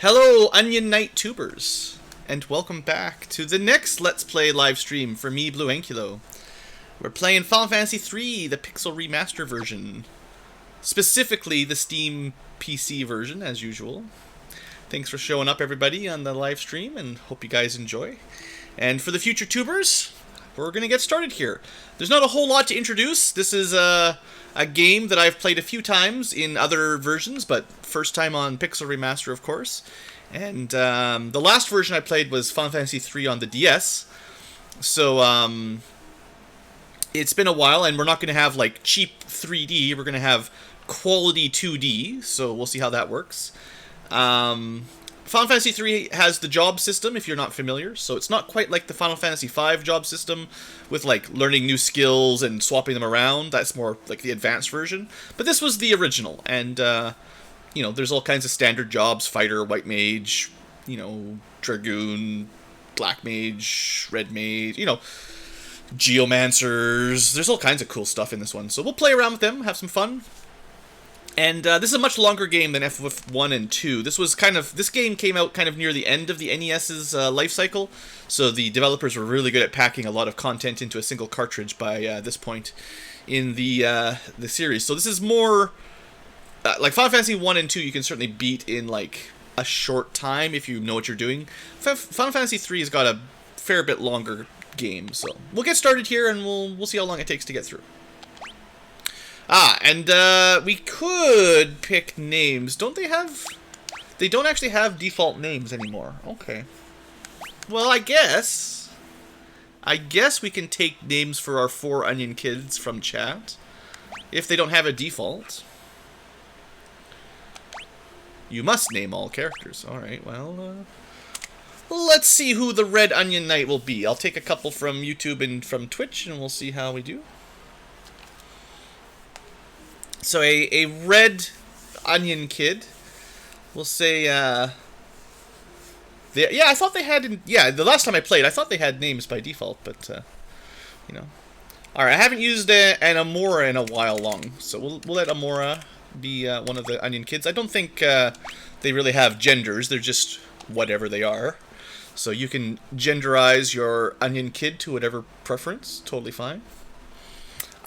Hello, Onion Knight tubers, and welcome back to the next Let's Play live stream for me, Blueankylo. We're playing Final Fantasy III, the Pixel Remaster version. Specifically, the Steam PC version, as usual. Thanks for showing up, everybody, on the live stream, and hope you guys enjoy. And for the future tubers, we're going to get started here. There's not a whole lot to introduce. This is a game that I've played a few times in other versions, but first time on Pixel Remaster, of course. And the last version I played was Final Fantasy III on the DS. So it's been a while, and we're not going to have like cheap 3D. We're going to have quality 2D, so we'll see how that works. Final Fantasy III has the job system, if you're not familiar, so it's not quite like the Final Fantasy V job system with like learning new skills and swapping them around. That's more like the advanced version. But this was the original, and you know, there's all kinds of standard jobs: fighter, white mage, you know, dragoon, black mage, red mage, you know, geomancers. There's all kinds of cool stuff in this one, so we'll play around with them, have some fun. And this is a much longer game than FF1 and 2. This game came out kind of near the end of the NES's life cycle, so the developers were really good at packing a lot of content into a single cartridge by this point in the series. So this is more like Final Fantasy 1 and 2. You can certainly beat in like a short time if you know what you're doing. Final Fantasy 3 has got a fair bit longer game, so we'll get started here and we'll see how long it takes to get through. And we could pick names. Don't they have... They don't actually have default names anymore. Okay. Well, I guess we can take names for our 4 Onion kids from chat. If they don't have a default. You must name all characters. Alright, well, let's see who the Red Onion Knight will be. I'll take a couple from YouTube and from Twitch, and we'll see how we do. So a red onion kid, we'll say, yeah, I thought they had, the last time I played, I thought they had names by default, but, you know. Alright, I haven't used an Amora in a while long, so we'll let Amora be one of the onion kids. I don't think they really have genders, they're just whatever they are. So you can genderize your onion kid to whatever preference, totally fine.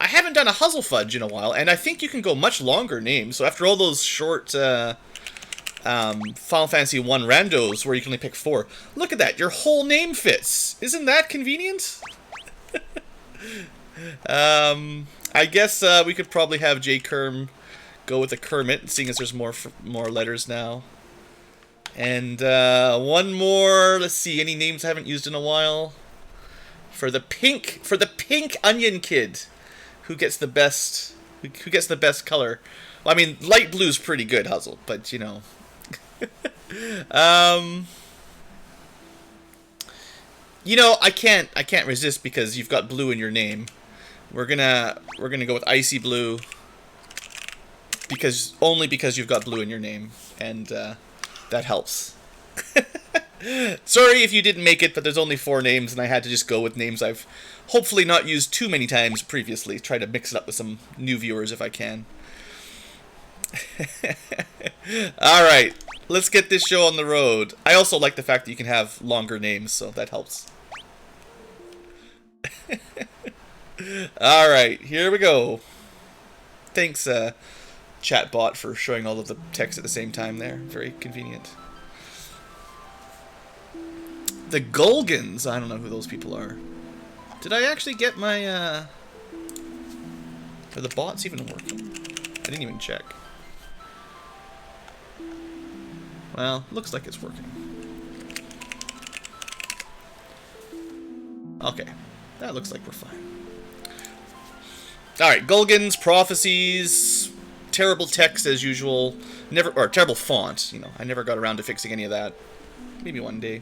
I haven't done a Huzzlefudge in a while, and I think you can go much longer names. So after all those short Final Fantasy 1 randos where you can only pick 4, look at that, your whole name fits. Isn't that convenient? I guess we could probably have J. Kerm go with the Kermit, seeing as there's more letters now. And one more. Let's see, any names I haven't used in a while. For the pink onion kid. Who gets the best color? Well, I mean, light blue's pretty good, Huzzle, but you know. You know, I can't resist because you've got blue in your name. We're gonna go with icy blue because you've got blue in your name, and that helps. Sorry if you didn't make it, but there's only 4 names, and I had to just go with names I've hopefully not used too many times previously. Try to mix it up with some new viewers if I can. Alright, let's get this show on the road. I also like the fact that you can have longer names, so that helps. Alright, here we go. Thanks, chatbot, for showing all of the text at the same time there. Very convenient. The Goblins. I don't know who those people are. Did I actually get my, Are the bots even working? I didn't even check. Well, looks like it's working. Okay. That looks like we're fine. Alright, Gulgans, prophecies, terrible text as usual. Terrible font, you know. I never got around to fixing any of that. Maybe one day.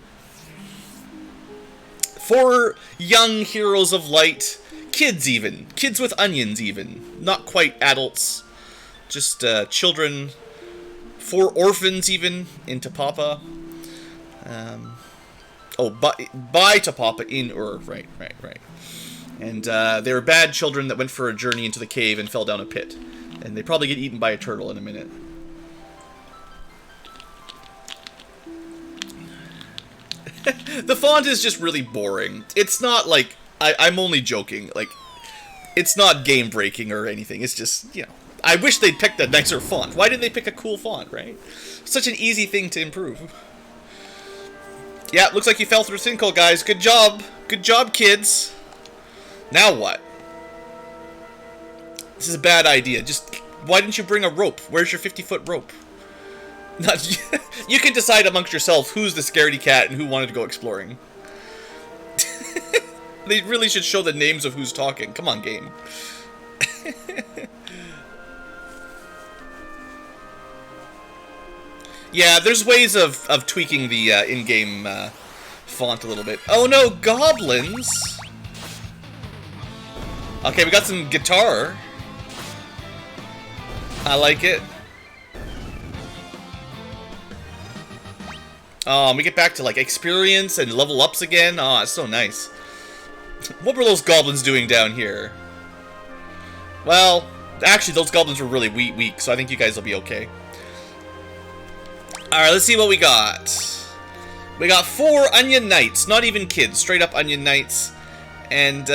4 young heroes of light, kids even, kids with onions even, not quite adults, just children, 4 orphans even in Tapapa. By Tapapa in Ur, right. And they were bad children that went for a journey into the cave and fell down a pit, and they probably get eaten by a turtle in a minute. The font is just really boring. It's not like... I'm only joking. Like, it's not game-breaking or anything. It's just, you know... I wish they'd picked a nicer font. Why didn't they pick a cool font, right? Such an easy thing to improve. Yeah, looks like you fell through a sinkhole, guys. Good job. Good job, kids. Now what? This is a bad idea. Just... Why didn't you bring a rope? Where's your 50-foot rope? Not, you can decide amongst yourself who's the scaredy cat and who wanted to go exploring. They really should show the names of who's talking. Come on, game. Yeah, there's ways of tweaking the in-game font a little bit. Oh no, goblins! Okay, we got some guitar. I like it. We get back to, like, experience and level ups again. Oh, it's so nice. What were those goblins doing down here? Well, actually, those goblins were really weak, so I think you guys will be okay. Alright, let's see what we got. We got 4 Onion Knights. Not even kids. Straight up Onion Knights. And,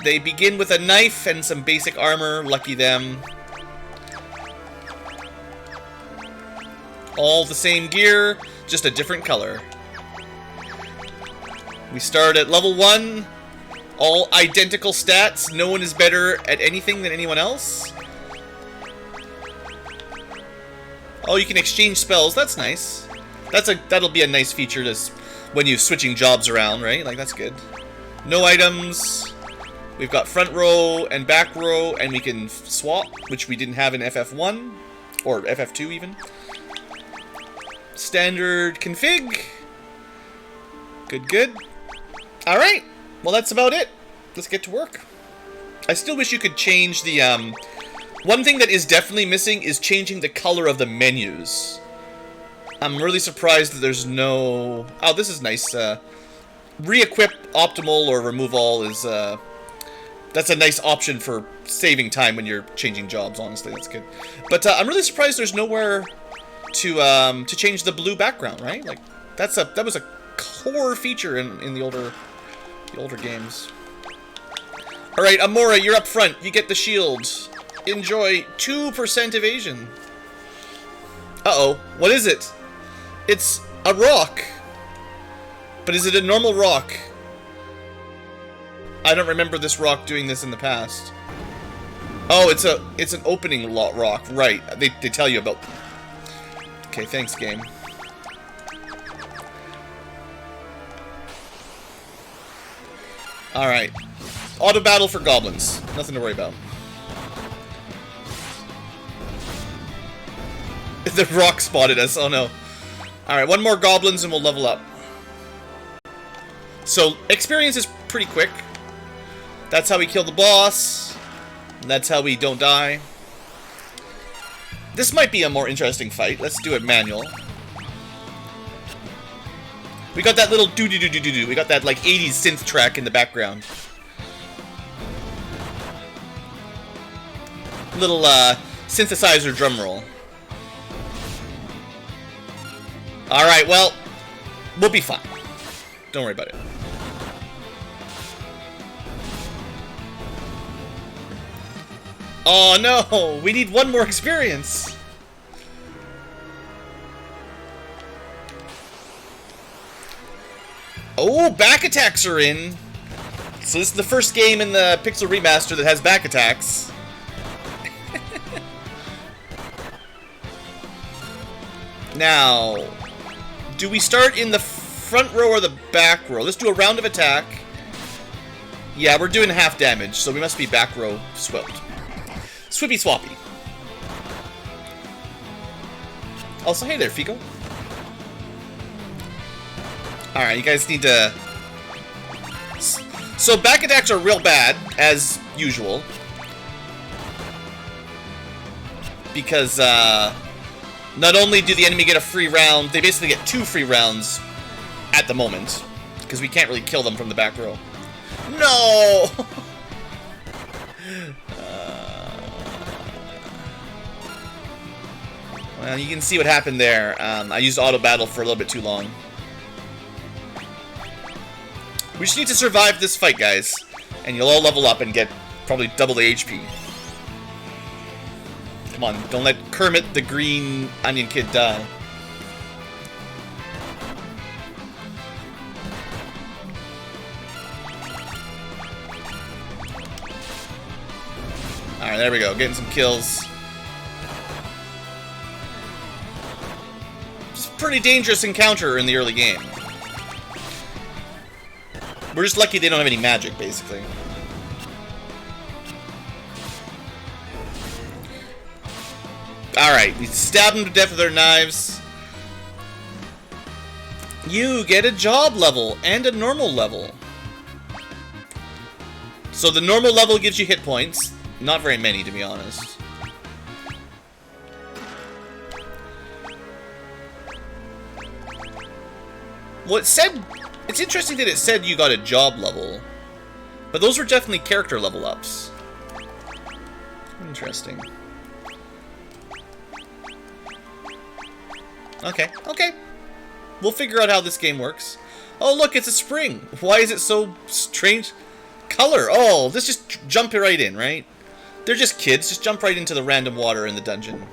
they begin with a knife and some basic armor. Lucky them. All the same gear, just a different color. We start at level 1. All identical stats. No one is better at anything than anyone else. Oh, you can exchange spells. That's nice. That'll be a nice feature to when you're switching jobs around, right? Like, that's good. No items. We've got front row and back row, and we can swap, which we didn't have in FF1 or FF2 even. Standard config. Good. Alright. Well, that's about it. Let's get to work. I still wish you could change the, one thing that is definitely missing is changing the color of the menus. I'm really surprised that there's no... Oh, this is nice. Re-equip optimal or remove all is, that's a nice option for saving time when you're changing jobs, honestly. That's good. But, I'm really surprised there's nowhere to change the blue background, right? Like, that was a core feature in the older games. All right, Amora, you're up front. You get the shield. Enjoy 2% evasion. Uh-oh, what is it? It's a rock. But is it a normal rock? I don't remember this rock doing this in the past. Oh, it's an opening rock, right? They tell you about. Okay, thanks, game. Alright. Auto battle for goblins. Nothing to worry about. The rock spotted us. Oh no. Alright, one more goblins and we'll level up. So, experience is pretty quick. That's how we kill the boss. And that's how we don't die. This might be a more interesting fight. Let's do it manual. We got that little doo-doo-doo-doo-doo. We got that, like, 80s synth track in the background. Little, synthesizer drum roll. Alright, well, we'll be fine. Don't worry about it. Oh no! We need one more experience! Oh, back attacks are in! So this is the first game in the Pixel Remaster that has back attacks. Now, do we start in the front row or the back row? Let's do a round of attack. Yeah, we're doing half damage, so we must be back row swept. Swippy swappy. Also, hey there, Fico. Alright, you guys need to... So, back attacks are real bad, as usual. Because, not only do the enemy get a free round, they basically get 2 free rounds at the moment. Because we can't really kill them from the back row. No! Well, you can see what happened there. I used auto battle for a little bit too long. We just need to survive this fight, guys. And you'll all level up and get probably double the HP. Come on, don't let Kermit the Green Onion Kid die. Alright, there we go. Getting some kills. It's a pretty dangerous encounter in the early game. We're just lucky they don't have any magic, basically. Alright, we stabbed them to death with their knives. You get a job level and a normal level. So the normal level gives you hit points. Not very many, to be honest. Well, it said... It's interesting that it said you got a job level. But those were definitely character level ups. Interesting. Okay, okay. We'll figure out how this game works. Oh, look, it's a spring. Why is it so strange? Color. Oh, let's just jump right in, right? They're just kids. Just jump right into the random water in the dungeon.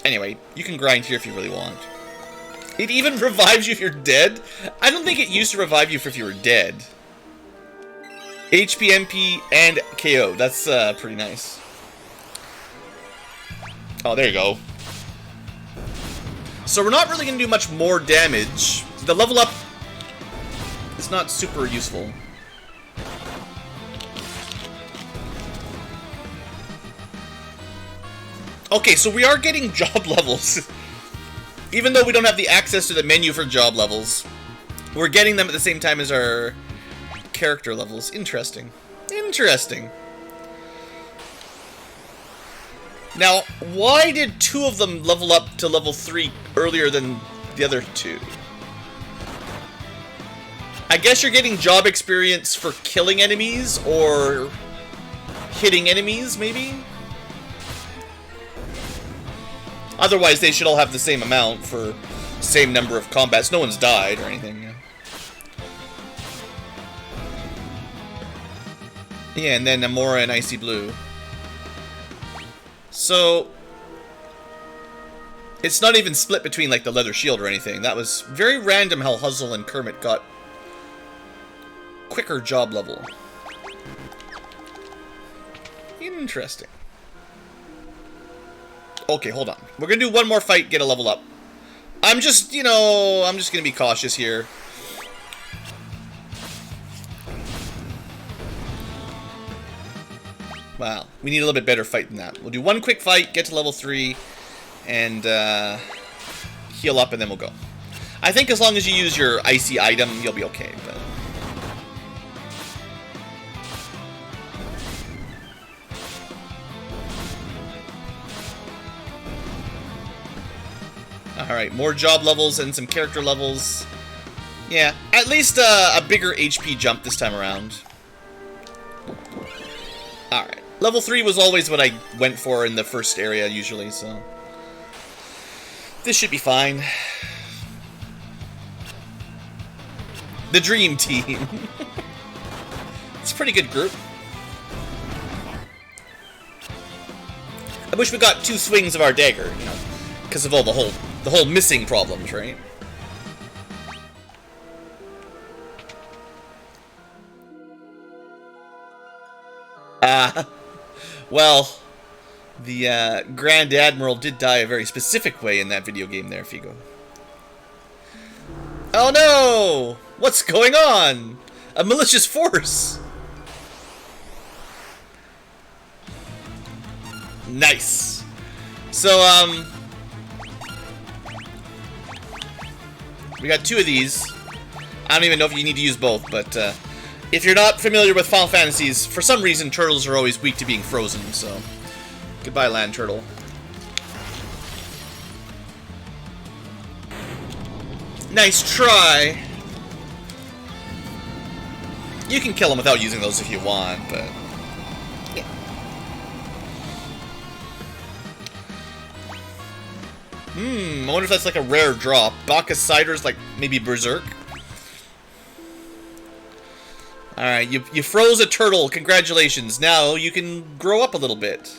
Anyway, you can grind here if you really want. It even revives you if you're dead? I don't think it used to revive you if you were dead. HP, MP, and KO. That's pretty nice. Oh, there you go. So we're not really going to do much more damage. The level up is not super useful. Okay, so we are getting job levels. Even though we don't have the access to the menu for job levels, we're getting them at the same time as our character levels. Interesting. Interesting. Now, why did two of them level up to level 3 earlier than the other two? I guess you're getting job experience for killing enemies or hitting enemies, maybe? Otherwise, they should all have the same amount for same number of combats. No one's died or anything. Yeah, and then Amora and Icy Blue. So, it's not even split between, like, the leather shield or anything. That was very random how Huzzle and Kermit got quicker job level. Interesting. Okay, hold on. We're gonna do one more fight, get a level up. I'm just, you know, I'm just gonna be cautious here. Wow, we need a little bit better fight than that. We'll do one quick fight, get to level 3, and heal up, and then we'll go. I think as long as you use your icy item, you'll be okay, but... Alright, more job levels and some character levels. Yeah, at least a bigger HP jump this time around. Alright. Level 3 was always what I went for in the first area, usually, so... this should be fine. The Dream Team. It's a pretty good group. I wish we got 2 swings of our dagger, you know, because of all the whole missing problems, right? Well, the Grand Admiral did die a very specific way in that video game there, Figo. Oh no! What's going on? A malicious force! Nice. So, we got 2 of these. I don't even know if you need to use both, but if you're not familiar with Final Fantasies, for some reason turtles are always weak to being frozen, so goodbye, land turtle. Nice try. You can kill them without using those if you want, but yeah. I wonder if that's like a rare drop. Bacchus Cider's like maybe Berserk. Alright, you froze a turtle. Congratulations. Now you can grow up a little bit.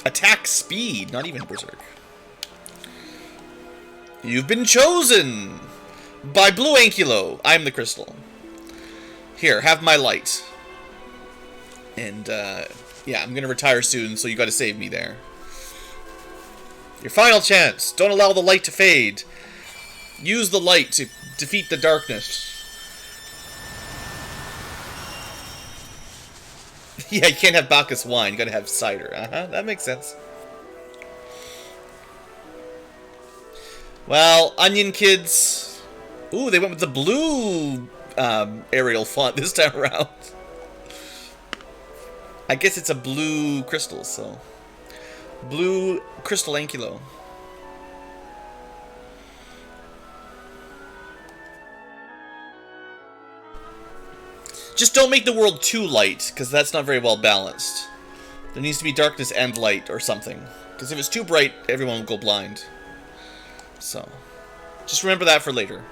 Attack speed. Not even Berserk. You've been chosen by Blueankylo. I'm the crystal. Here, have my light. And, yeah, I'm gonna retire soon, so you gotta save me there. Your final chance. Don't allow the light to fade. Use the light to defeat the darkness. Yeah, you can't have Bacchus wine. You gotta have cider. That makes sense. Well, Onion Kids. Ooh, they went with the blue Arial font this time around. I guess it's a blue crystal, so. Blue crystal Ankylo. Just don't make the world too light, because that's not very well balanced. There needs to be darkness and light or something. Because if it's too bright, everyone will go blind. So, just remember that for later.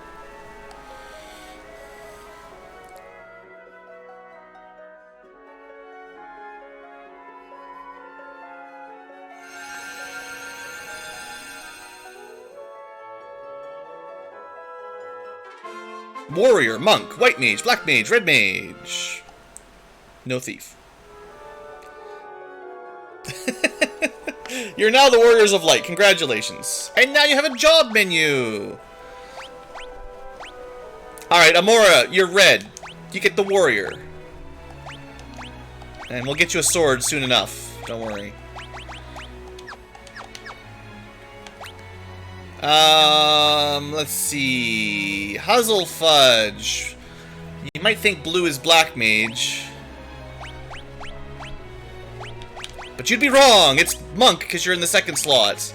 Warrior, monk, white mage, black mage, red mage. No thief. You're now the Warriors of Light. Congratulations. And now you have a job menu. Alright, Amora, you're red. You get the Warrior. And we'll get you a sword soon enough. Don't worry. Let's see. Huzzle Fudge. You might think blue is black mage. But you'd be wrong. It's monk because you're in the second slot.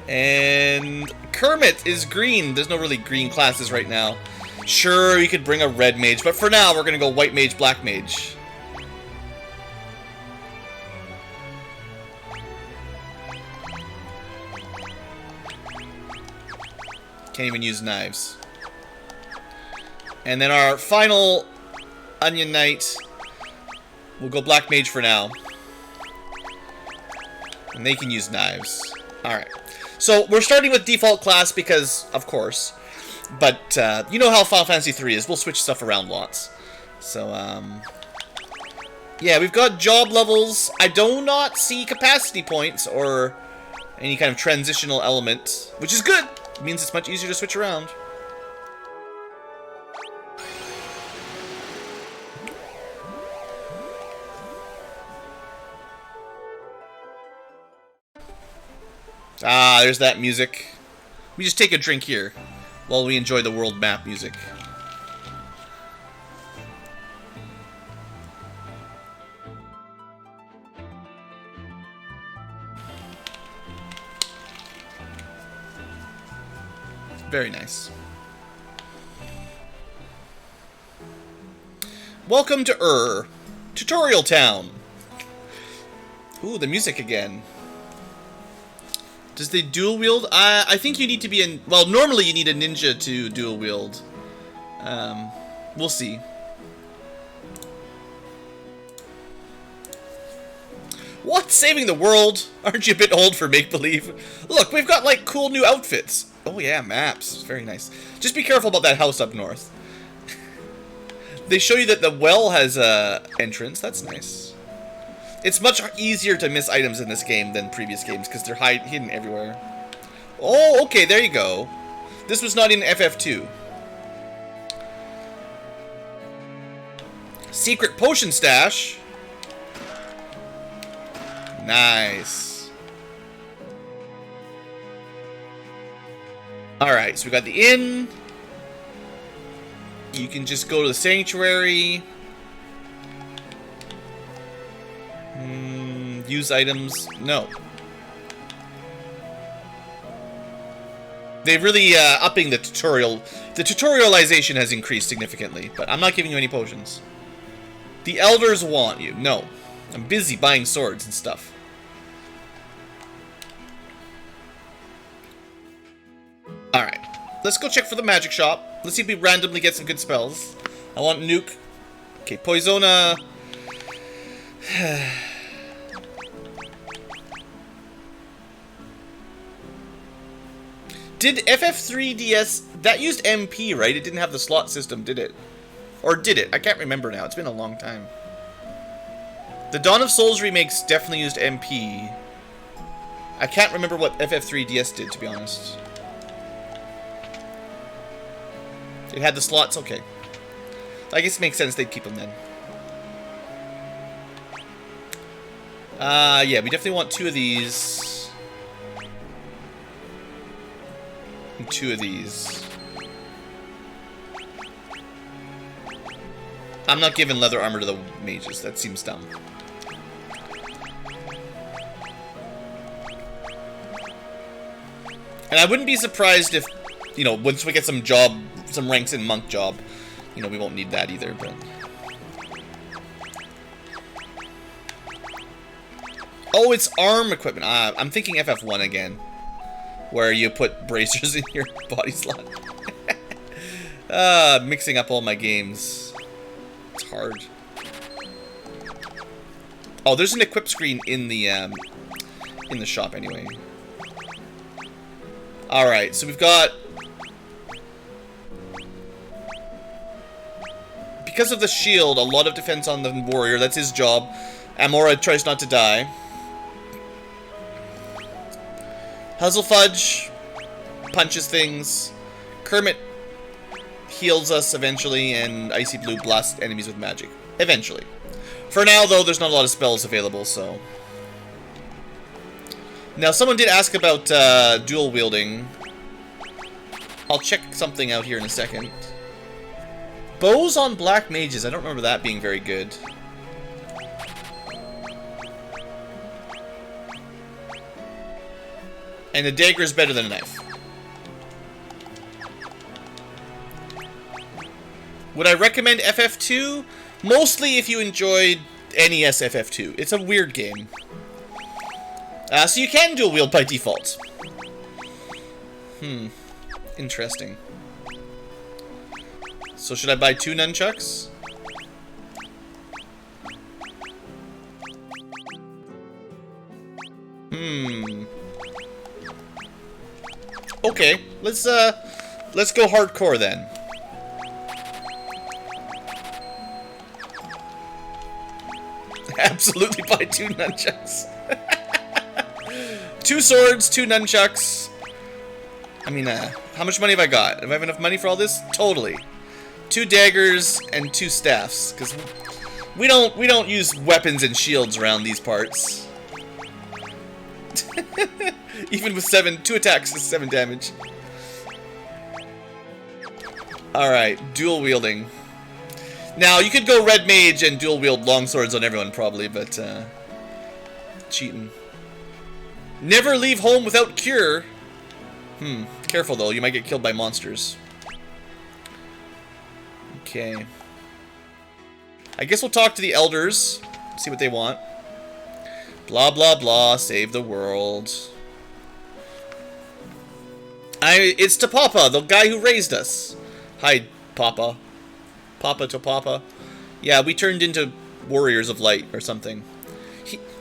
And Kermit is green. There's no really green classes right now. Sure, you could bring a red mage, but for now we're gonna go white mage, black mage. Can't even use knives. And then our final Onion Knight. We'll go Black Mage for now. And they can use knives. Alright. So, we're starting with default class because, of course. But, you know how Final Fantasy 3 is. We'll switch stuff around lots. So, yeah, we've got job levels. I do not see capacity points or any kind of transitional element, which is good. It means it's much easier to switch around. Ah, there's that music. We just take a drink here while we enjoy the world map music. Very nice. Welcome to Tutorial Town. Ooh, the music again. Does they dual wield? I think you need to be in. Well, normally you need a ninja to dual wield. We'll see. What? Saving the world? Aren't you a bit old for make-believe? Look, we've got, like, cool new outfits. Oh, yeah, maps. Very nice. Just be careful about that house up north. They show you that the well has a entrance. That's nice. It's much easier to miss items in this game than previous games because they're hidden everywhere. Oh, okay, there you go. This was not in FF2. Secret potion stash. Nice. Alright, so we got the inn. You can just go to the sanctuary. Use items. No. They're really upping the tutorial. The tutorialization has increased significantly, but I'm not giving you any potions. The elders want you. No. I'm busy buying swords and stuff. Alright. let's go check for the magic shop. Let's see if we randomly get some good spells. I want nuke. Okay, Poisona. Did FF3DS... That used MP, right? It didn't have the slot system, did it? Or did it? I can't remember now. It's been a long time. The Dawn of Souls remakes definitely used MP. I can't remember what FF3DS did, to be honest. It had the slots? Okay. I guess it makes sense they'd keep them then. Yeah, we definitely want 2 of these. And 2 of these. I'm not giving leather armor to the mages. That seems dumb. And I wouldn't be surprised if, you know, once we get some ranks in monk job, you know, we won't need that either, but... Oh, it's arm equipment. I'm thinking FF1 again, where you put bracers in your body slot. Mixing up all my games. It's hard. Oh, there's an equip screen in the shop anyway. Alright, so we've got... Because of the shield, a lot of defense on the warrior. That's his job. Amora tries not to die. Huzzlefudge punches things. Kermit heals us eventually, and Icy Blue blasts enemies with magic. Eventually. For now, though, there's not a lot of spells available, so... Now, someone did ask about dual wielding. I'll check something out here in a second. Bows on black mages. I don't remember that being very good. And a dagger is better than a knife. Would I recommend FF2? Mostly if you enjoyed NES FF2. It's a weird game. So you can dual wield by default. Interesting. So should I buy 2 nunchucks? Okay, let's go hardcore then. Absolutely buy 2 nunchucks. 2 swords, 2 nunchucks. I mean, how much money have I got? Do I have enough money for all this? Totally. 2 daggers and 2 staffs, because we don't use weapons and shields around these parts. Even with 2 attacks is 7 damage. Alright, dual wielding. Now, you could go red mage and dual wield longswords on everyone probably, but cheating. Never leave home without cure. Careful though, you might get killed by monsters. Okay. I guess we'll talk to the elders, see what they want. Blah blah blah, save the world. It's to Papa, the guy who raised us. Hi, Papa. Papa to Papa. Yeah, we turned into warriors of light or something.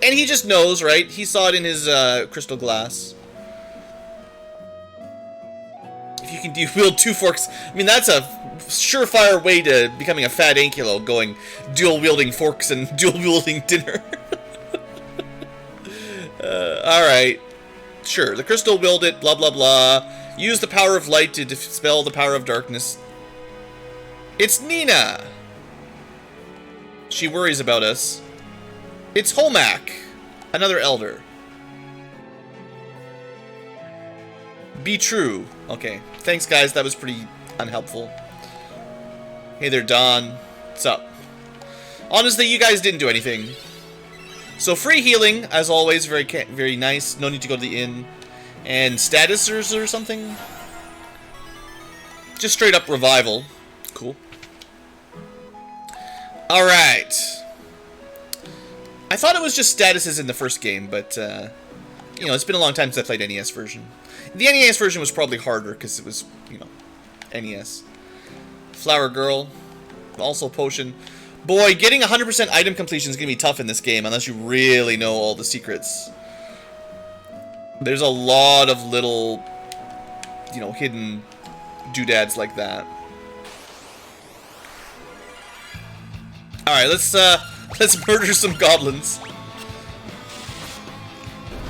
And he just knows, right? He saw it in his crystal glass. If you can wield 2 forks, I mean, that's a surefire way to becoming a fat Ankylo, going dual-wielding forks and dual-wielding dinner. Alright. Sure, the crystal willed it, blah blah blah. Use the power of light to dispel the power of darkness. It's Nina! She worries about us. It's Holmac, another elder. Be true. Okay. Thanks, guys. That was pretty unhelpful. Hey there, Don. What's up? Honestly, you guys didn't do anything. So free healing, as always, very nice. No need to go to the inn. And statusers or something. Just straight up revival. Cool. Alright. I thought it was just statuses in the first game, but You know, it's been a long time since I played NES version. The NES version was probably harder because it was, you know, NES. Flower Girl. Also potion. Boy, getting 100% item completion is going to be tough in this game unless you really know all the secrets. There's a lot of little, you know, hidden doodads like that. Alright, let's murder some goblins.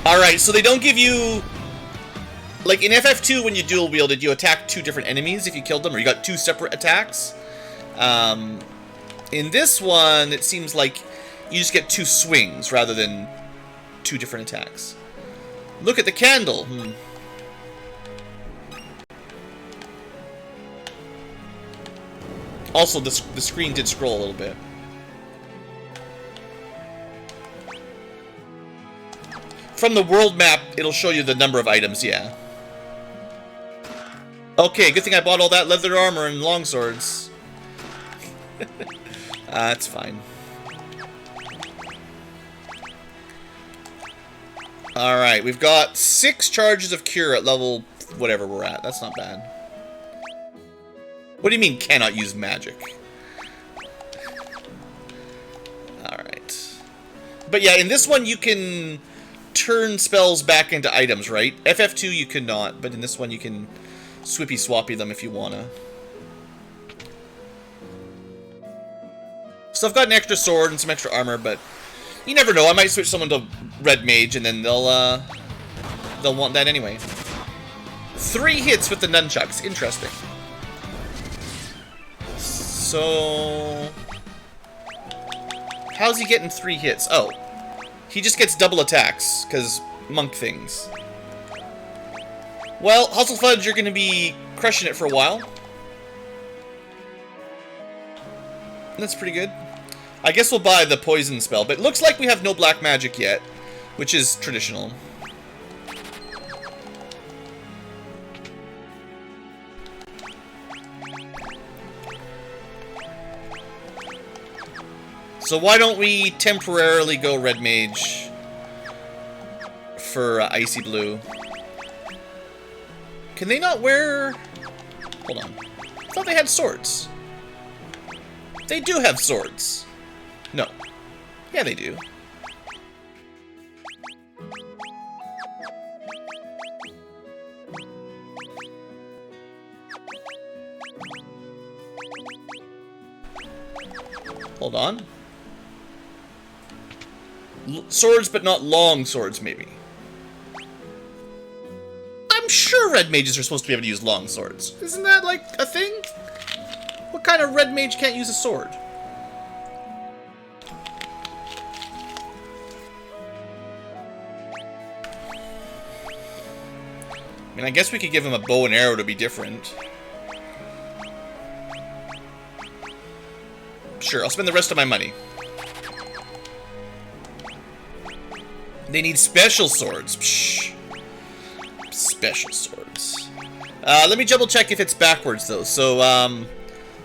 Alright, so they don't give you... Like, in FF2, when you dual wielded, you attack 2 different enemies if you killed them, or you got 2 separate attacks. In this one, it seems like you just get 2 swings rather than 2 different attacks. Look at the candle. Also, the screen did scroll a little bit. From the world map, it'll show you the number of items, yeah. Okay, good thing I bought all that leather armor and longswords. That's fine. Alright, we've got 6 charges of cure at level whatever we're at. That's not bad. What do you mean, cannot use magic? Alright. But yeah, in this one you can turn spells back into items, right? FF2 you cannot, but in this one you can swippy-swappy them if you wanna. So I've got an extra sword and some extra armor, but you never know. I might switch someone to red mage, and then they'll want that anyway. 3 hits with the nunchucks. Interesting. So how's he getting 3 hits? Oh, he just gets double attacks because monk things. Well, Hustle Fudge, you're going to be crushing it for a while. That's pretty good. I guess we'll buy the poison spell, but it looks like we have no black magic yet, which is traditional. So why don't we temporarily go red mage for icy blue? Can they not wear... Hold on. I thought they had swords. They do have swords. No. Yeah, they do. Hold on. Swords, but not long swords, maybe. I'm sure red mages are supposed to be able to use long swords. Isn't that, like, a thing? What kind of red mage can't use a sword? I mean, I guess we could give him a bow and arrow to be different. Sure, I'll spend the rest of my money. They need special swords. Psh. Special swords. Let me double check if it's backwards, though. So,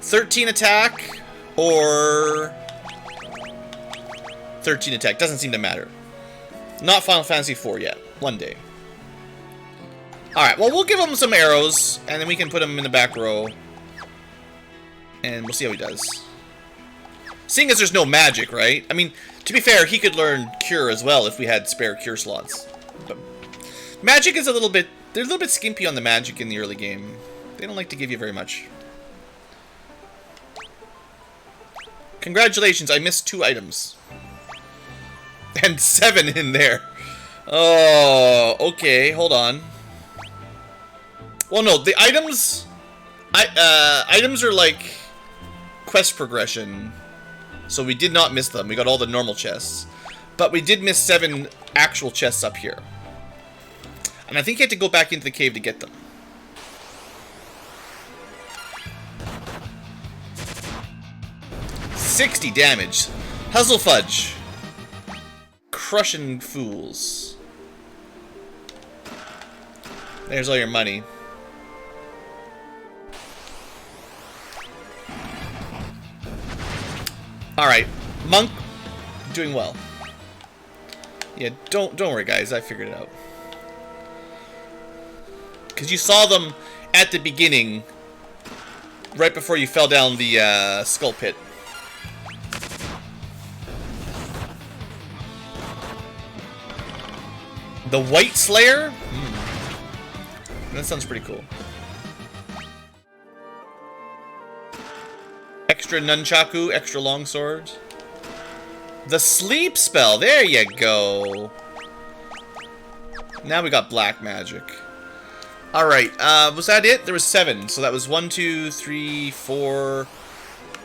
13 attack or 13 attack. Doesn't seem to matter. Not Final Fantasy IV yet. One day. Alright, well, we'll give him some arrows, and then we can put him in the back row. And we'll see how he does. Seeing as there's no magic, right? I mean, to be fair, he could learn Cure as well if we had spare Cure slots. But magic is a little bit... They're a little bit skimpy on the magic in the early game. They don't like to give you very much. Congratulations, I missed 2 items. And 7 in there. Oh, okay, hold on. Well, no, the items... items are like quest progression. So we did not miss them. We got all the normal chests. But we did miss 7 actual chests up here. And I think you had to go back into the cave to get them. $60 damage. Hustle Fudge. Crushing fools. There's all your money. Alright. Monk, doing well. Yeah, don't worry, guys. I figured it out. Because you saw them at the beginning, right before you fell down the skull pit. The White Slayer? That sounds pretty cool. Extra nunchaku, extra longsword. The sleep spell, there you go. Now we got black magic. Alright, was that it? There was 7, so that was 1, 2, 3, 4,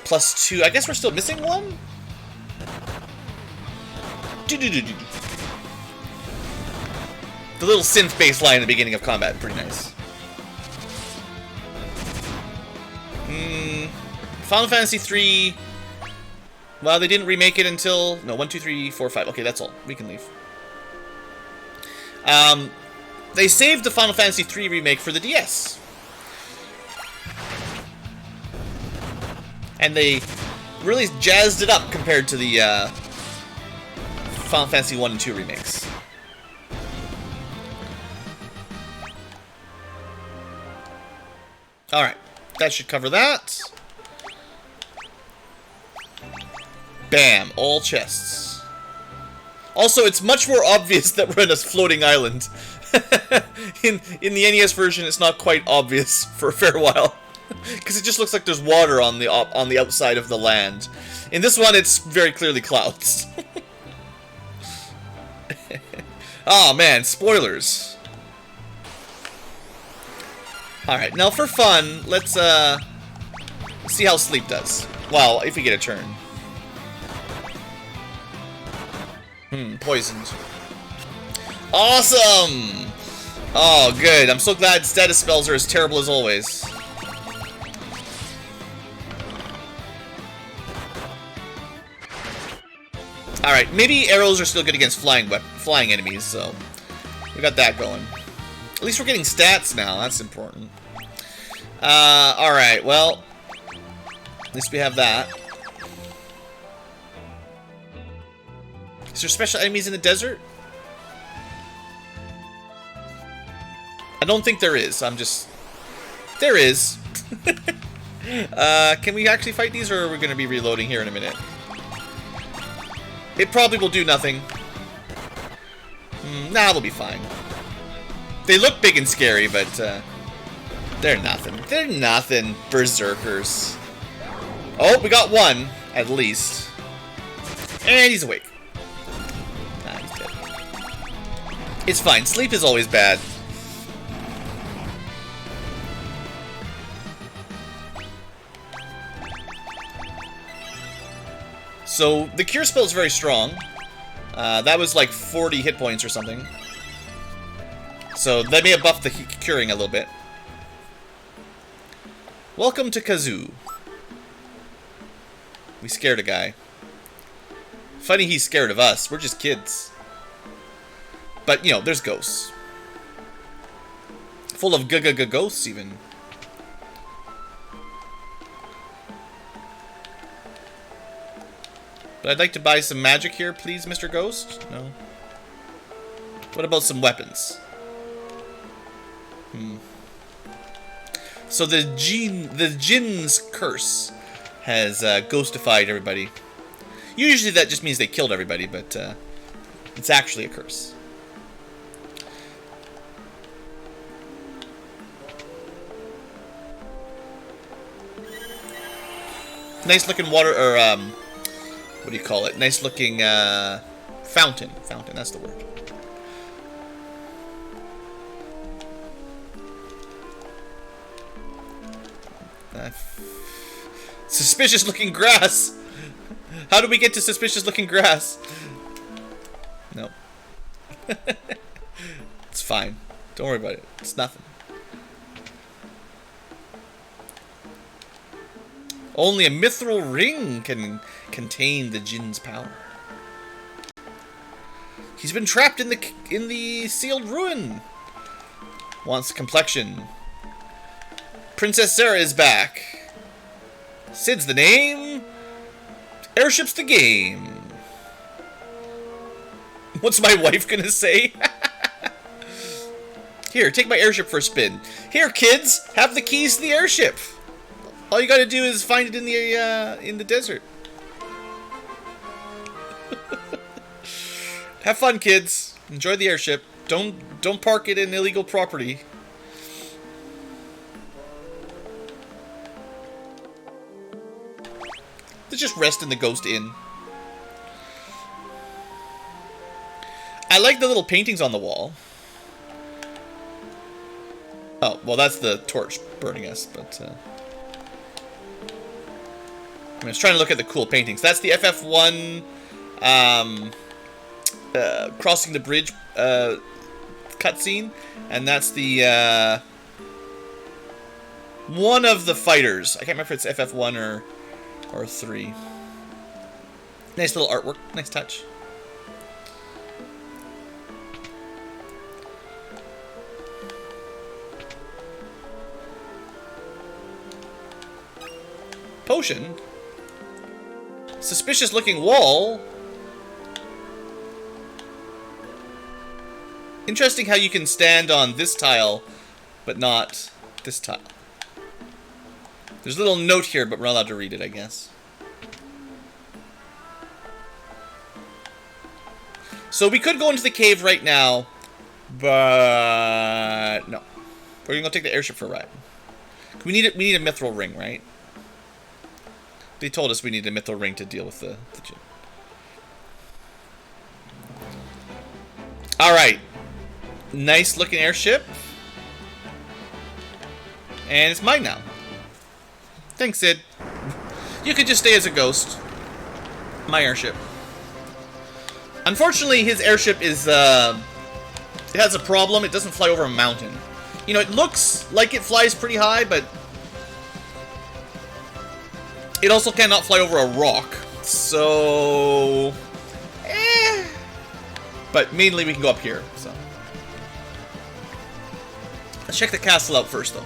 plus 2. I guess we're still missing 1? The little synth bass line at the beginning of combat, pretty nice. Final Fantasy 3. Well, they didn't remake it until... No, 1, 2, 3, 4, 5. Okay, that's all. We can leave. They saved the Final Fantasy 3 remake for the DS. And they really jazzed it up compared to the Final Fantasy 1 and 2 remakes. Alright, that should cover that. Bam, all chests. Also, it's much more obvious that we're in a floating island. in the NES version, it's not quite obvious for a fair while. Because it just looks like there's water on the outside of the land. In this one, it's very clearly clouds. Oh man, spoilers. Alright, now for fun, let's see how sleep does. Well, if we get a turn. Poisoned. Awesome! Oh, good. I'm so glad status spells are as terrible as always. Alright, maybe arrows are still good against flying enemies, so we got that going. At least we're getting stats now, that's important. Alright, well, at least we have that. Is there special enemies in the desert? I don't think there is, I'm just... There is. Can we actually fight these, or are we going to be reloading here in a minute? It probably will do nothing. Nah, we'll be fine. They look big and scary, but they're nothing. They're nothing, Berserkers. Oh, we got one, at least. And he's awake. Nah, he's dead. It's fine. Sleep is always bad. So, the cure spell is very strong. That was like 40 hit points or something. So, they may have buffed the curing a little bit. Welcome to Kazoo. We scared a guy. Funny he's scared of us. We're just kids. But, you know, there's ghosts. Full of ghosts, even. But I'd like to buy some magic here, please, Mr. Ghost. No. What about some weapons? So the Jinn's curse has ghostified everybody. Usually that just means they killed everybody, but it's actually a curse. Nice looking water, or what do you call it? Nice looking fountain. Fountain, that's the word. Suspicious looking grass. How do we get to suspicious looking grass? No. It's fine. Don't worry about it. It's nothing. Only a mithril ring can contain the Jinn's power. He's been trapped in the sealed ruin. Wants complexion. Princess Sarah is back. Sid's the name. Airship's the game. What's my wife gonna say? Here, take my airship for a spin. Here, kids, have the keys to the airship. All you gotta do is find it in the desert. Have fun, kids. Enjoy the airship. Don't park it in illegal property. Let's just rest in the Ghost Inn. I like the little paintings on the wall. Oh, well, that's the torch burning us, but... I was trying to look at the cool paintings. That's the FF1 crossing the bridge cutscene, and that's the one of the fighters. I can't remember if it's FF1 or 3. Nice little artwork. Nice touch. Potion? Suspicious looking wall? Interesting how you can stand on this tile, but not this tile. There's a little note here, but we're not allowed to read it, I guess. So we could go into the cave right now, but no. We're gonna go take the airship for a ride. We need a mithril ring, right? They told us we need a mithril ring to deal with the gym. Alright. Nice looking airship. And it's mine now. Thanks, Sid. You could just stay as a ghost. My airship. Unfortunately, his airship is, it has a problem. It doesn't fly over a mountain. You know, it looks like it flies pretty high, but it also cannot fly over a rock. So, but mainly we can go up here, so. Let's check the castle out first, though.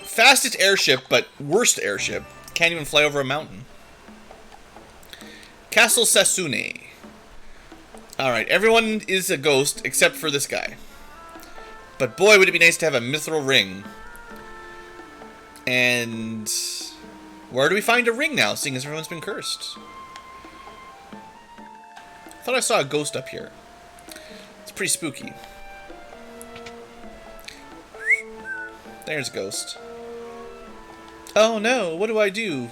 Fastest airship, but worst airship. Can't even fly over a mountain. Castle Sasune. Alright, everyone is a ghost except for this guy. But boy, would it be nice to have a mithril ring. And where do we find a ring now, seeing as everyone's been cursed? I thought I saw a ghost up here. It's pretty spooky. There's a ghost. Oh no, what do I do?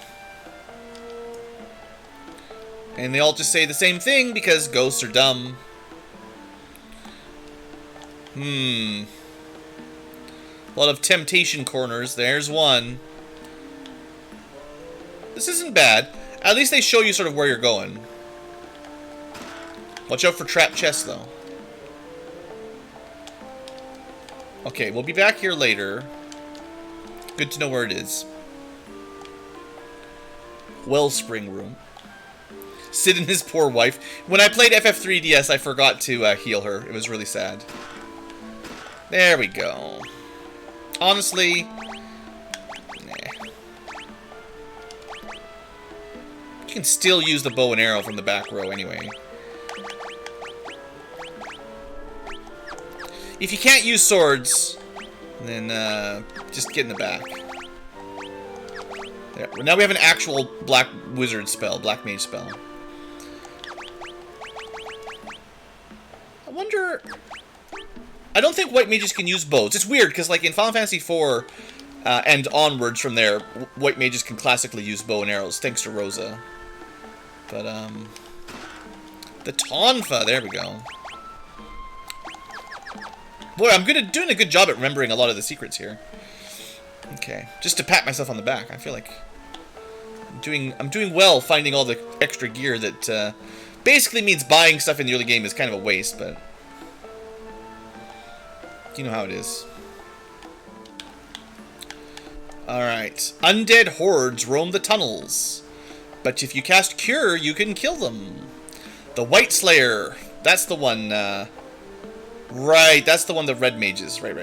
And they all just say the same thing because ghosts are dumb. A lot of temptation corners. There's one. This isn't bad. At least they show you sort of where you're going. Watch out for trap chests, though. Okay, we'll be back here later. Good to know where it is. Wellspring room. Sid and his poor wife. When I played FF3DS, I forgot to heal her. It was really sad. There we go. Honestly, nah. You can still use the bow and arrow from the back row anyway. If you can't use swords, then just get in the back. There. Well, now we have an actual black wizard spell, black mage spell. I wonder... I don't think white mages can use bows. It's weird, because like in Final Fantasy IV and onwards from there, white mages can classically use bow and arrows, thanks to Rosa. But, the Tonfa, there we go. Boy, I'm doing a good job at remembering a lot of the secrets here. Okay, just to pat myself on the back. I feel like I'm doing well finding all the extra gear that basically means buying stuff in the early game is kind of a waste, but you know how it is. Alright. Undead hordes roam the tunnels, but if you cast Cure, you can kill them. The White Slayer. That's the one, right, that's the one, the red mages. Right.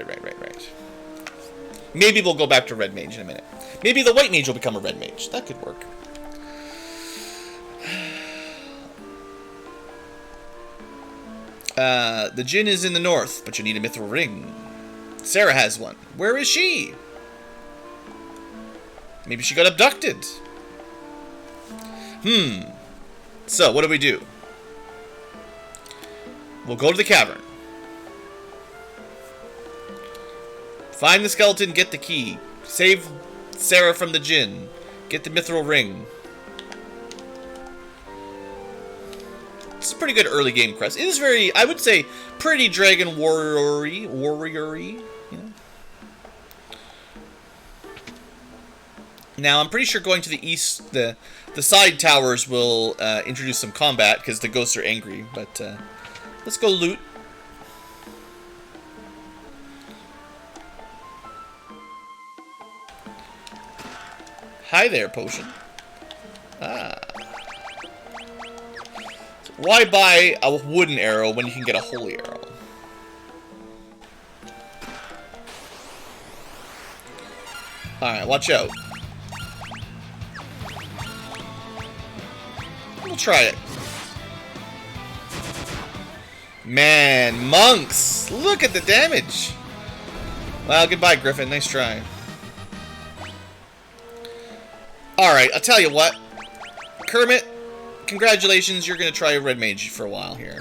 Maybe we'll go back to red mage in a minute. Maybe the white mage will become a red mage. That could work. The Djinn is in the north, but you need a mithril ring. Sarah has one. Where is she? Maybe she got abducted. So, what do? We'll go to the cavern. Find the skeleton, get the key. Save Sarah from the Djinn. Get the mithril ring. It's a pretty good early game quest. It is very, I would say, pretty dragon warrior-y, you know? Now, I'm pretty sure going to the east, the side towers will introduce some combat, because the ghosts are angry, but let's go loot. Hi there, potion. Ah. So why buy a wooden arrow when you can get a holy arrow? Alright, watch out. We'll try it. Man, monks! Look at the damage! Well, goodbye, Griffin. Nice try. Alright, I'll tell you what. Kermit, congratulations, you're gonna try a red mage for a while here.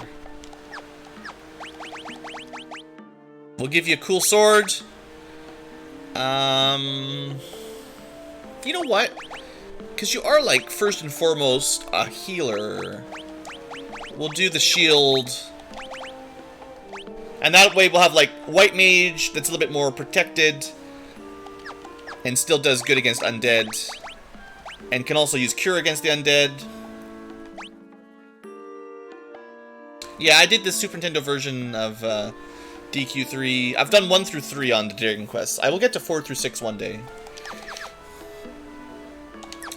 We'll give you a cool sword. You know what? Because you are, like, first and foremost, a healer. We'll do the shield. And that way we'll have, like, white mage that's a little bit more protected. And still does good against undead. And can also use cure against the undead. Yeah, I did the Super Nintendo version of DQ3. I've done 1 through 3 on the Dragon Quest. I will get to 4 through 6 one day.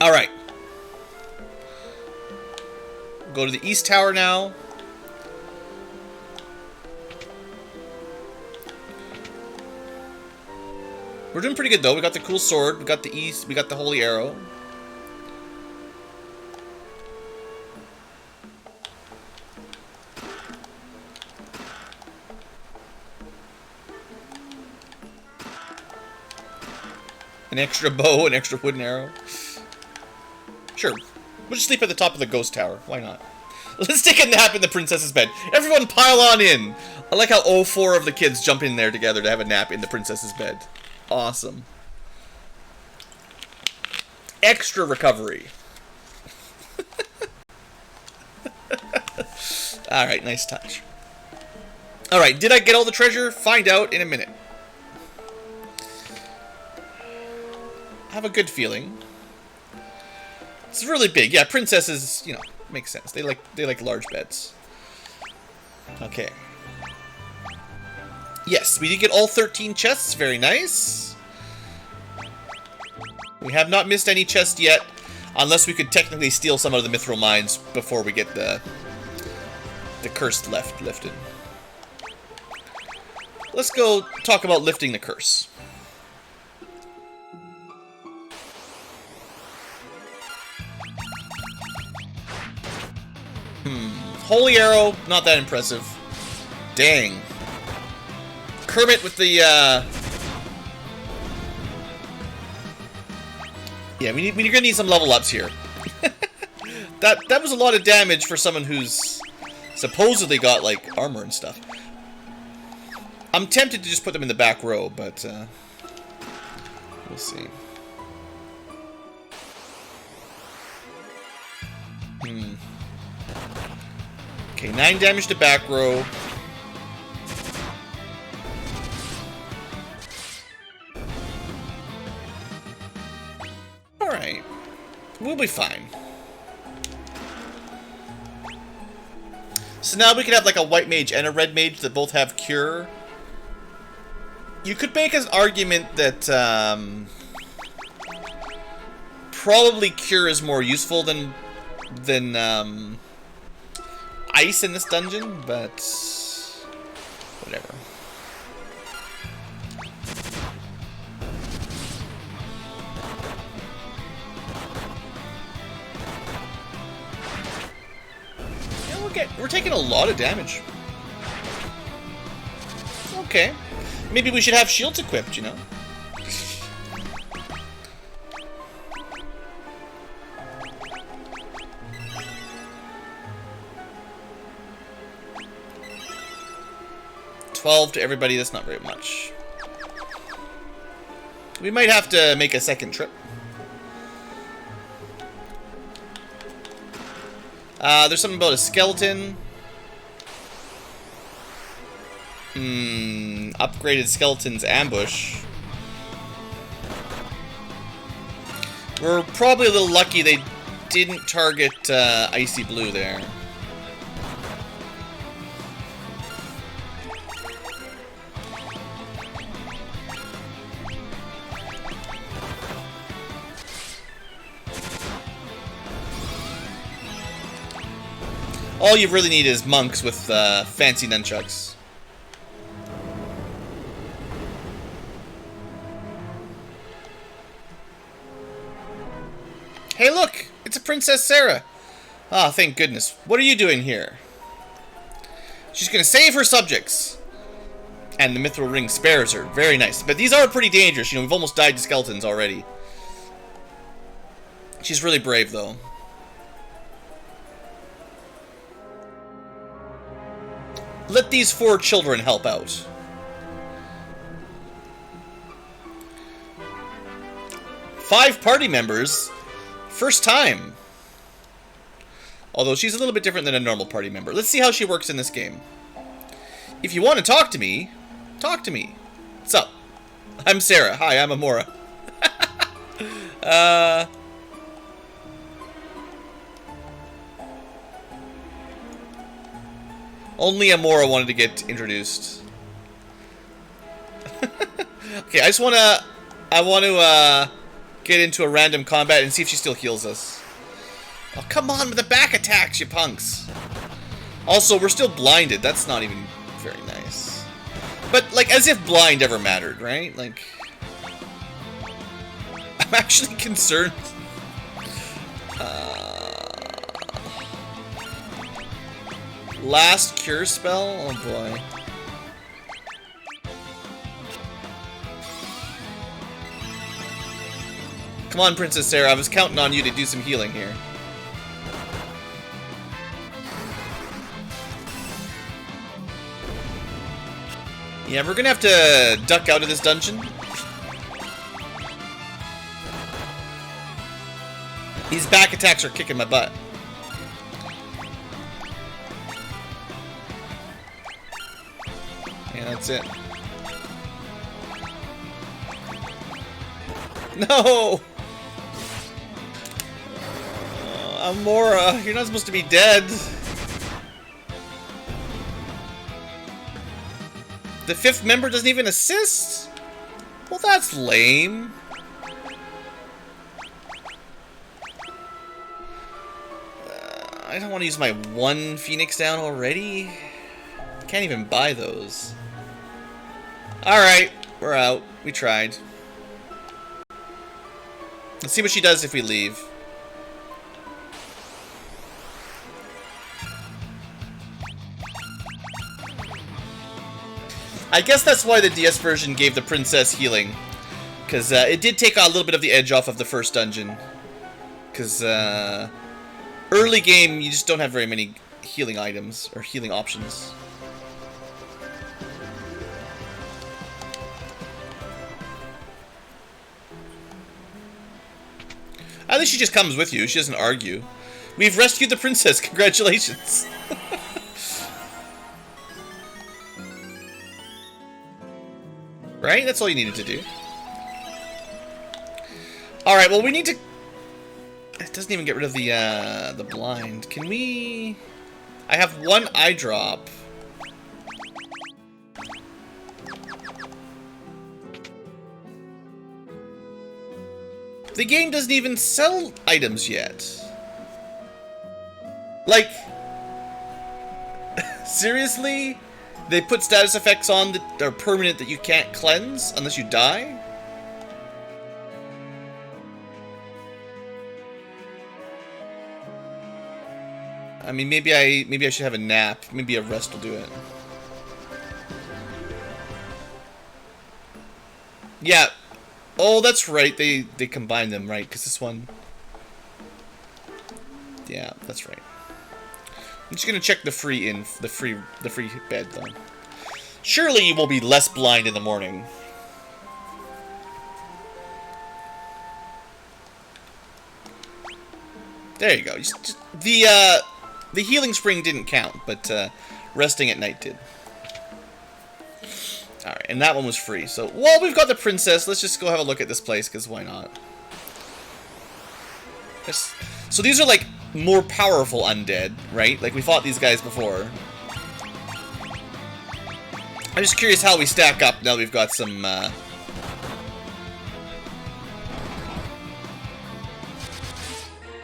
Alright. Go to the East Tower now. We're doing pretty good though. We got the cool sword, we got the East, we got the holy arrow. An extra bow, an extra wooden arrow. Sure. We'll just sleep at the top of the ghost tower. Why not? Let's take a nap in the princess's bed. Everyone pile on in. I like how all 4 of the kids jump in there together to have a nap in the princess's bed. Awesome. Extra recovery. Alright, nice touch. Alright, did I get all the treasure? Find out in a minute. I have a good feeling. It's really big. Yeah, princesses, you know, makes sense. They like large beds. Okay. Yes, we did get all 13 chests. Very nice. We have not missed any chests yet, unless we could technically steal some of the mithril mines before we get the curse lifted. Let's go talk about lifting the curse. Holy arrow, not that impressive. Dang. Kermit with the, yeah, we're gonna need some level ups here. That was a lot of damage for someone who's supposedly got, like, armor and stuff. I'm tempted to just put them in the back row, but, we'll see. Okay, 9 damage to back row. Alright. We'll be fine. So now we can have like a white mage and a red mage that both have cure. You could make an argument that probably cure is more useful than ice in this dungeon, but whatever. Okay, we're taking a lot of damage. Okay. Maybe we should have shields equipped, you know? $12 to everybody, that's not very much. We might have to make a second trip. There's something about a skeleton. Upgraded skeleton's ambush. We're probably a little lucky they didn't target Icy Blue there. All you really need is monks with fancy nunchucks. Hey look! It's a Princess Sarah! Ah, thank goodness. What are you doing here? She's gonna save her subjects! And the Mithril Ring spares her. Very nice. But these are pretty dangerous. You know, we've almost died to skeletons already. She's really brave, though. Let these 4 children help out. Five party members? First time. Although she's a little bit different than a normal party member. Let's see how she works in this game. If you want to talk to me, talk to me. What's up? I'm Sarah. Hi, I'm Amora. Only Amora wanted to get introduced. Okay, I want to get into a random combat and see if she still heals us. Oh, come on with the back attacks, you punks. Also, we're still blinded. That's not even very nice. But, like, as if blind ever mattered, right? Like, I'm actually concerned. Last cure spell? Oh boy. Come on, Princess Sarah. I was counting on you to do some healing here. Yeah, we're gonna have to duck out of this dungeon. These back attacks are kicking my butt. Yeah, that's it. No! Amora, you're not supposed to be dead. The 5th member doesn't even assist? Well, that's lame. I don't want to use my 1 Phoenix down already. Can't even buy those. Alright, we're out. We tried. Let's see what she does if we leave. I guess that's why the DS version gave the princess healing. Because it did take a little bit of the edge off of the first dungeon. Because early game, you just don't have very many healing items or healing options. At least she just comes with you. She doesn't argue. We've rescued the princess. Congratulations. Right? That's all you needed to do. Alright, well, we need to... It doesn't even get rid of the blind. Can we... I have 1 eye drop. The game doesn't even sell items yet. Like, seriously? They put status effects on that are permanent that you can't cleanse unless you die? I mean, maybe I should have a nap. Maybe a rest will do it. Yeah. Oh, that's right. They combined them, right? Because this one. Yeah, that's right. I'm just gonna check the free bed though. Surely you will be less blind in the morning. There you go. The healing spring didn't count, but resting at night did. Alright, and that one was free. So, while we've got the princess, let's just go have a look at this place, because why not? So these are, like, more powerful undead, right? Like, we fought these guys before. I'm just curious how we stack up now that we've got some,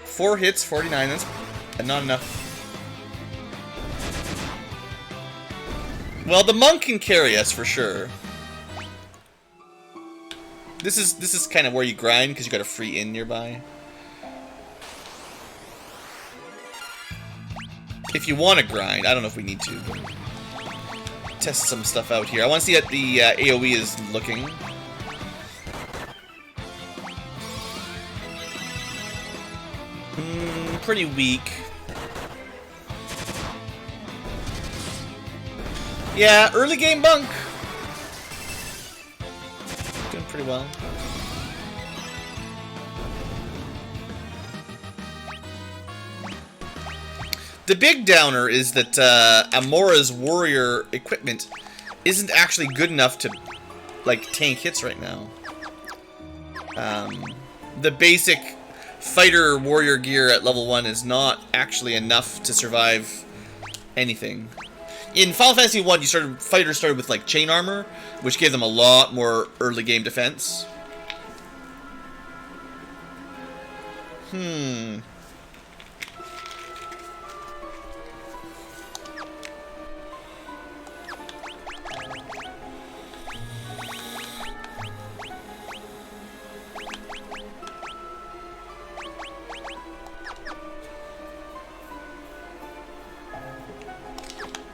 4 hits, 49, that's not enough. Well, the monk can carry us for sure. This is kind of where you grind because you got a free inn nearby. If you want to grind, I don't know if we need to. But test some stuff out here. I want to see what the AoE is looking. Pretty weak. Yeah, early game monk. Doing pretty well. The big downer is that Amora's warrior equipment isn't actually good enough to, like, tank hits right now. The basic fighter warrior gear at level 1 is not actually enough to survive anything. In Final Fantasy 1, fighters started with, like, chain armor, which gave them a lot more early game defense.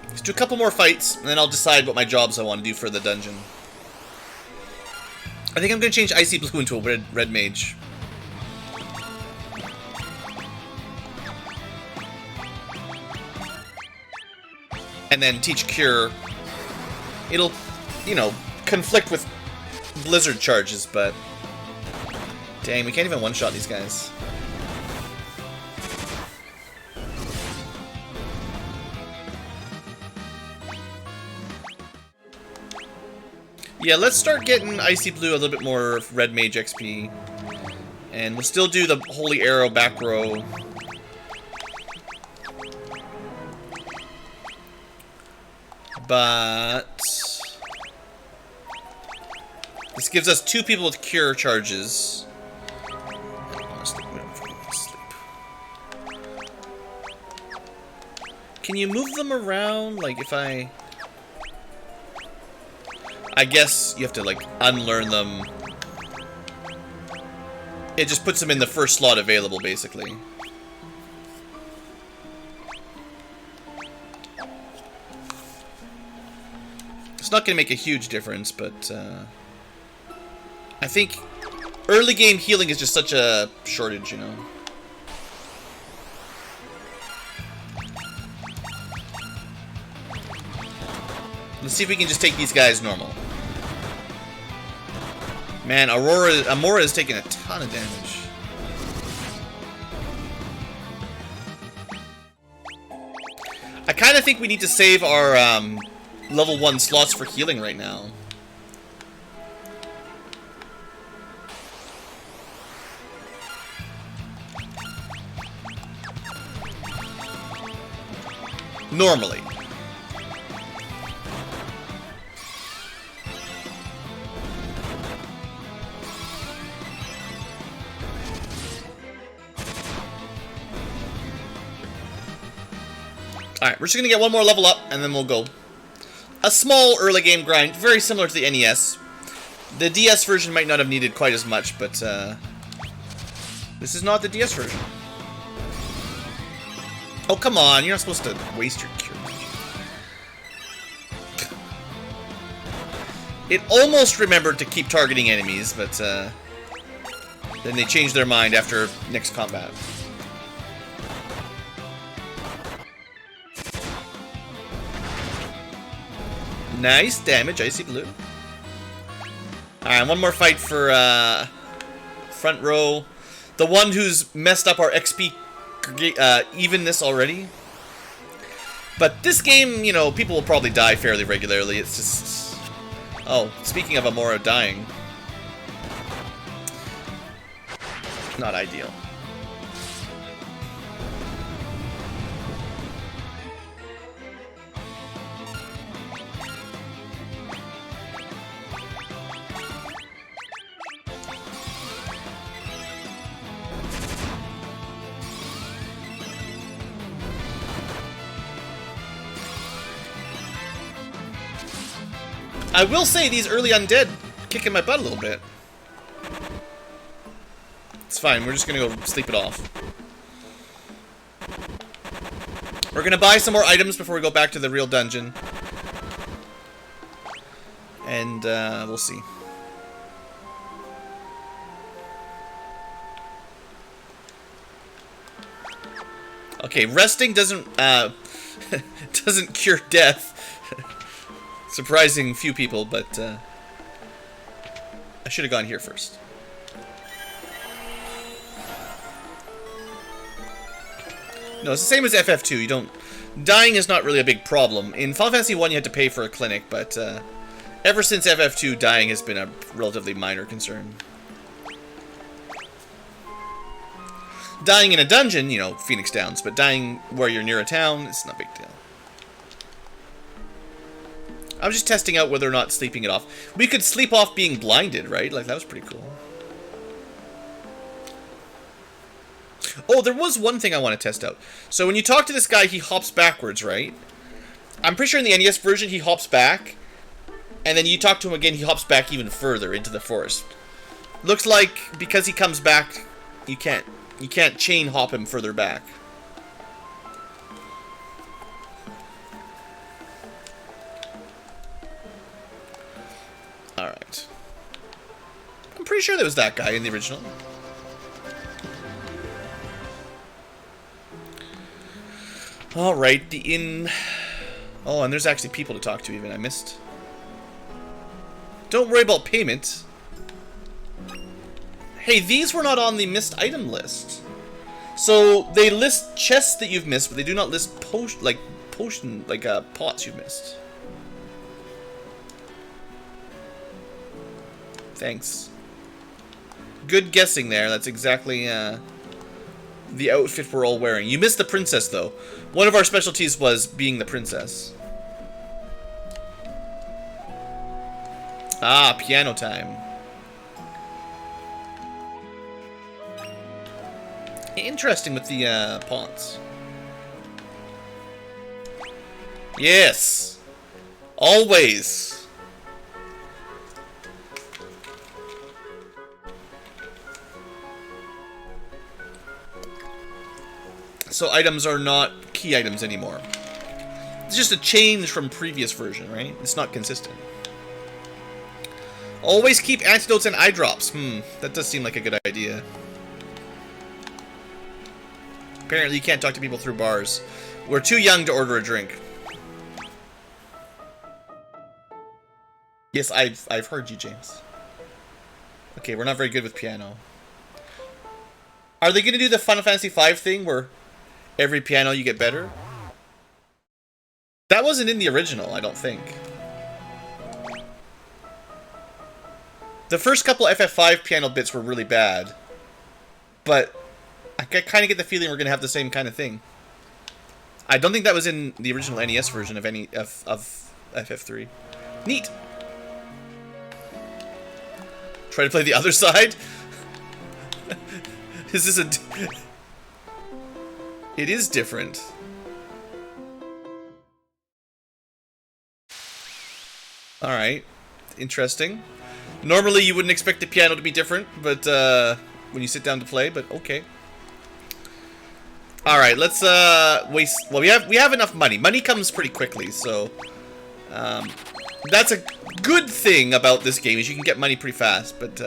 Let's do a couple more fights, and then I'll decide what my jobs I want to do for the dungeon. I think I'm going to change Icy Blue into a red mage. And then teach Cure. It'll, you know, conflict with Blizzard charges, but... Dang, we can't even one-shot these guys. Yeah, let's start getting Icy Blue a little bit more Red Mage XP. And we'll still do the Holy Arrow back row. But... this gives us 2 people with Cure charges. Can you move them around? Like, if I guess you have to, like, unlearn them. It just puts them in the first slot available, basically. It's not going to make a huge difference, but I think early game healing is just such a shortage, you know. Let's see if we can just take these guys normal. Man, Amora is taking a ton of damage. I kind of think we need to save our level 1 slots for healing right now. Normally. Alright, we're just gonna get one more level up, and then we'll go. A small early game grind, very similar to the NES. The DS version might not have needed quite as much, but this is not the DS version. Oh, come on. You're not supposed to waste your cure. It almost remembered to keep targeting enemies, but then they changed their mind after next combat. Nice damage, Icy Blue. Alright, one more fight for front row. The one who's messed up our XP evenness already. But this game, you know, people will probably die fairly regularly. It's just... Oh, speaking of Amora dying. Not ideal. I will say these early undead kicking my butt a little bit. It's fine, we're just gonna go sleep it off. We're gonna buy some more items before we go back to the real dungeon. And we'll see. Okay, resting doesn't doesn't cure death. Surprising few people, but I should have gone here first. No, it's the same as FF2. You don't... Dying is not really a big problem. In Final Fantasy 1 you had to pay for a clinic, but ever since FF2, dying has been a relatively minor concern. Dying in a dungeon, you know, Phoenix Downs, but dying where you're near a town, it's not a big deal. I was just testing out whether or not sleeping it off. We could sleep off being blinded, right? Like, that was pretty cool. Oh, there was one thing I want to test out. So when you talk to this guy, he hops backwards, right? I'm pretty sure in the NES version, he hops back. And then you talk to him again, he hops back even further into the forest. Looks like because he comes back, you can't chain hop him further back. Alright. I'm pretty sure there was that guy in the original. Alright, the inn... Oh, and there's actually people to talk to even. I missed. Don't worry about payment. Hey, these were not on the missed item list. So, they list chests that you've missed, but they do not list pots you've missed. Thanks. Good guessing there. That's exactly the outfit we're all wearing. You missed the princess, though. One of our specialties was being the princess. Ah, piano time. Interesting with the pawns. Yes! Always! So items are not key items anymore. It's just a change from previous version, right? It's not consistent. Always keep antidotes and eye drops. That does seem like a good idea. Apparently you can't talk to people through bars. We're too young to order a drink. Yes, I've heard you, James. Okay, we're not very good with piano. Are they going to do the Final Fantasy V thing where every piano you get better? That wasn't in the original, I don't think. The first couple FF5 piano bits were really bad. But I kind of get the feeling we're going to have the same kind of thing. I don't think that was in the original NES version of FF3. Neat! Try to play the other side? Is this a... It is different. Alright. Interesting. Normally you wouldn't expect the piano to be different, but when you sit down to play, but okay. All right, let's waste. Well, we have enough money. Money comes pretty quickly, so that's a good thing about this game is you can get money pretty fast. But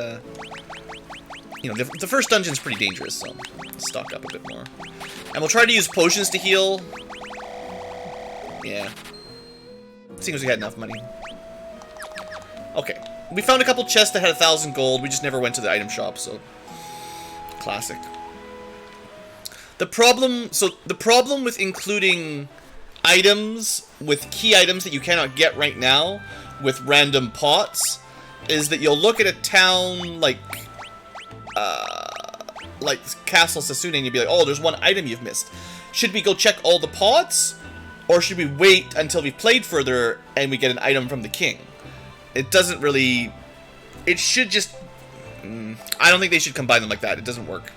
you know, the first dungeon's pretty dangerous, so let's stock up a bit more, and we'll try to use potions to heal. Yeah, seeing as we had enough money. Okay, we found a couple chests that had 1,000 gold. We just never went to the item shop, so classic. The problem with including items with key items that you cannot get right now with random pots is that you'll look at a town like Castle Sasune and you'll be like, oh, there's one item you've missed. Should we go check all the pots, or should we wait until we've played further and we get an item from the king? It doesn't really... It should just... I don't think they should combine them like that. It doesn't work.